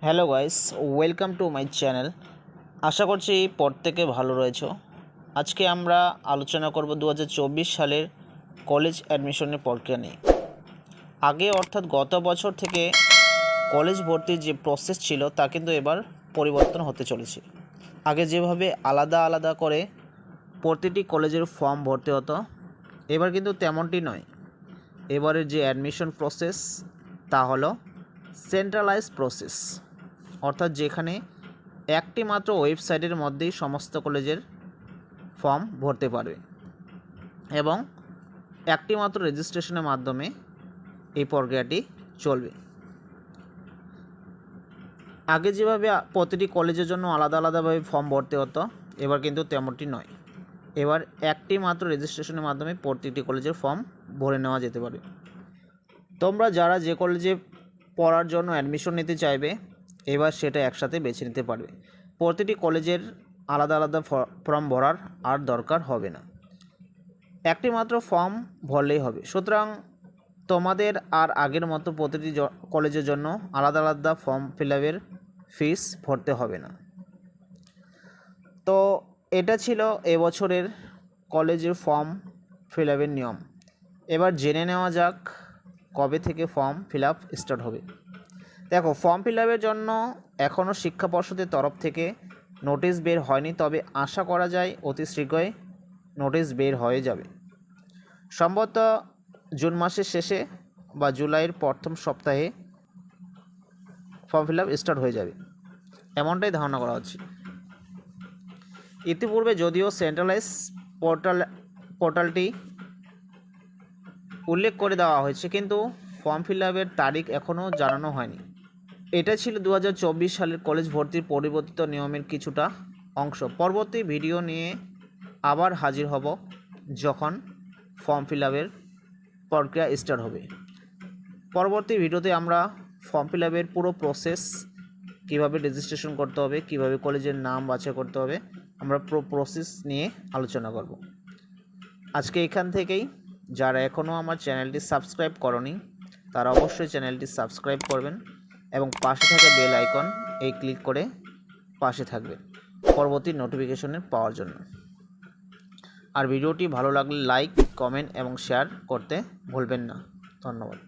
Hello guys, welcome to my channel. আশা করছি প্রত্যেকে ভালো রয়েছো। আজকে আমরা আলোচনা করব 2024 সালের কলেজ অ্যাডমিশনের প্রক্রিয়া নিয়ে। আগে অর্থাৎ গত বছর থেকে কলেজ ভর্তির যে প্রসেস ছিল তা কিন্তু এবার পরিবর্তন হতে চলেছে। আগে যেভাবে আলাদা আলাদা করে প্রতিটি কলেজের ফর্ম ভরতে হতো, এবার কিন্তু তেমনটি নয়। এবারের যে অ্যাডমিশন প্রসেস তা হলো সেন্ট্রালাইজ প্রসেস, অর্থাৎ যেখানে একটি মাত্র ওয়েবসাইটের মধ্যেই সমস্ত কলেজের ফর্ম ভরতে পারবে এবং একটি মাত্র রেজিস্ট্রেশনের মাধ্যমে এই প্রক্রিয়াটি চলবে। আগে যেভাবে প্রতিটি কলেজের জন্য আলাদা আলাদাভাবে ফর্ম ভরতে হতো, এবার কিন্তু তেমনটি নয়। এবার একটি মাত্র রেজিস্ট্রেশনের মাধ্যমে প্রতিটি কলেজের ফর্ম ভরে নেওয়া যেতে পারে। তোমরা যারা যে কলেজে পড়ার জন্য অ্যাডমিশন নিতে চাইবে, এবার সেটা একসাথে বেছে নিতে পারবে। প্রতিটি কলেজের আলাদা আলাদা ফর্ম ভরার আর দরকার হবে না, একটি মাত্র ফর্ম ভরলেই হবে। সুতরাং তোমাদের আর আগের মতো প্রতিটি কলেজের জন্য আলাদা আলাদা ফর্ম ফিল আপের ফিস ভরতে হবে না। তো এটা ছিল এবছরের কলেজের ফর্ম ফিল আপের নিয়ম। এবার জেনে নেওয়া যাক কবে থেকে ফর্ম ফিল আপ স্টার্ট হবে। দেখো, ফর্ম ফিল আপের জন্য এখনও শিক্ষা পর্ষদের তরফ থেকে নোটিশ বের হয়নি, তবে আশা করা যায় অতি শীঘ্রই নোটিশ বের হয়ে যাবে। সম্ভবত জুন মাসের শেষে বা জুলাইয়ের প্রথম সপ্তাহে ফর্ম ফিল আপ স্টার্ট হয়ে যাবে, এমনটাই ধারণা করা হচ্ছে। ইতিপূর্বে যদিও সেন্ট্রালাইজ পোর্টালটি উল্লেখ করে দেওয়া হয়েছে, কিন্তু ফর্ম ফিল আপের তারিখ এখনও জানানো হয়নি। এটা ছিল 2024 সালের কলেজ ভর্তির পরিবর্তিত নিয়মের কিছুটা অংশ। পরবর্তী ভিডিও নিয়ে আবার হাজির হব যখন ফর্ম ফিল আপের প্রক্রিয়া স্টার্ট হবে। পরবর্তী ভিডিওতে আমরা ফর্ম ফিল আপের পুরো প্রসেস, কীভাবে রেজিস্ট্রেশন করতে হবে, কীভাবে কলেজের নাম বাছাই করতে হবে, আমরা পুরো প্রসেস নিয়ে আলোচনা করব। আজকে এখান থেকেই যারা এখনও আমার চ্যানেলটি সাবস্ক্রাইব করনি তারা অবশ্যই চ্যানেলটি সাবস্ক্রাইব করবেন এবং পাশে থাকা বেল আইকন ক্লিক করে পাশে থাকবেন পরবর্তী নোটিফিকেশনের পাওয়ার জন্য। আর ভিডিওটি ভালো লাগলে লাইক, কমেন্ট এবং শেয়ার করতে ভুলবেন না। ধন্যবাদ।